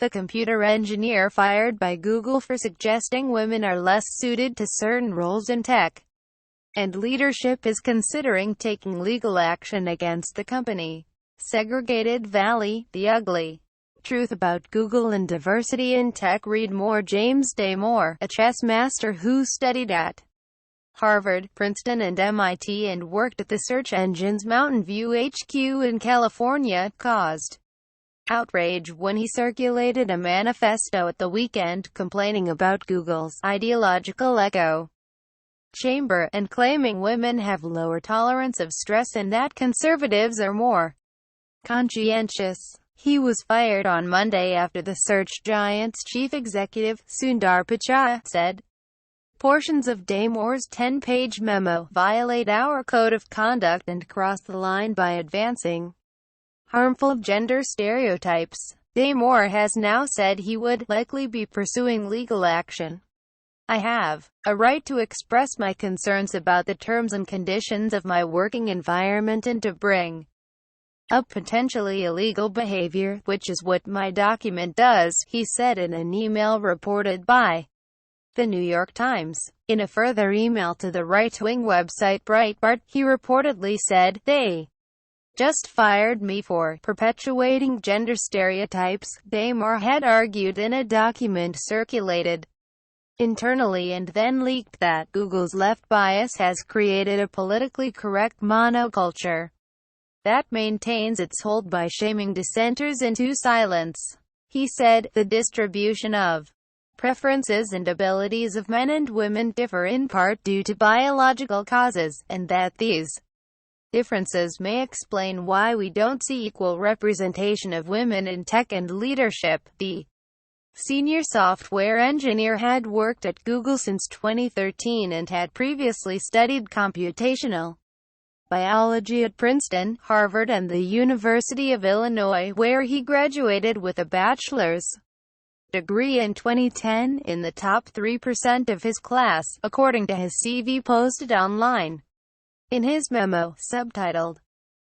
The computer engineer fired by Google for suggesting women are less suited to certain roles in tech and leadership is considering taking legal action against the company. Segregated Valley, the ugly truth about Google and diversity in tech. Read more. James Damore, a chess master who studied at Harvard, Princeton and MIT and worked at the search engines Mountain View HQ in California, caused outrage when he circulated a manifesto at the weekend complaining about Google's ideological echo chamber, and claiming women have lower tolerance of stress and that conservatives are more conscientious. He was fired on Monday after the search giant's chief executive, Sundar Pichai, said portions of Damore's 10-page memo violate our code of conduct and cross the line by advancing harmful gender stereotypes. Damore has now said he would likely be pursuing legal action. I have a right to express my concerns about the terms and conditions of my working environment and to bring up potentially illegal behavior, which is what my document does, he said in an email reported by The New York Times. In a further email to the right-wing website Breitbart, he reportedly said, "They just fired me for perpetuating gender stereotypes." Damore had argued in a document circulated internally and then leaked that Google's left bias has created a politically correct monoculture that maintains its hold by shaming dissenters into silence. He said, "The distribution of preferences and abilities of men and women differ in part due to biological causes, and that these differences may explain why we don't see equal representation of women in tech and leadership." The senior software engineer had worked at Google since 2013 and had previously studied computational biology at Princeton, Harvard and the University of Illinois, where he graduated with a bachelor's degree in 2010, in the top 3% of his class, according to his CV posted online. In his memo, subtitled,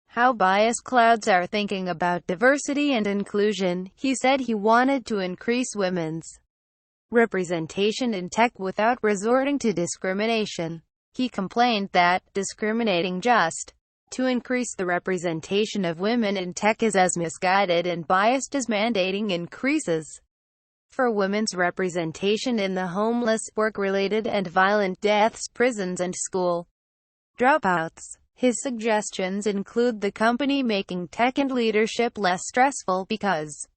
"How Bias Clouds Are Thinking About Diversity and Inclusion," he said he wanted to increase women's representation in tech without resorting to discrimination. He complained that discriminating just to increase the representation of women in tech is as misguided and biased as mandating increases for women's representation in the homeless, work-related and violent deaths, prisons and school dropouts. His suggestions include the company making tech and leadership less stressful because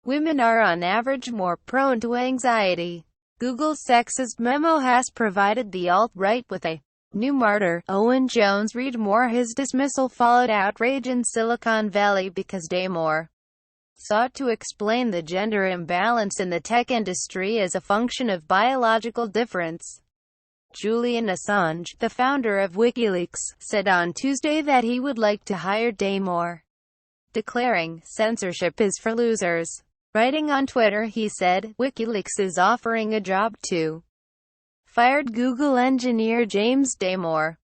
women are on average more prone to anxiety. Google's sexist memo has provided the alt-right with a new martyr. Owen Jones. Read more. His dismissal followed outrage in Silicon Valley because Damore sought to explain the gender imbalance in the tech industry as a function of biological difference. Julian Assange, the founder of WikiLeaks, said on Tuesday that he would like to hire Damore, declaring, "Censorship is for losers." Writing on Twitter, he said, "WikiLeaks is offering a job to fired Google engineer James Damore.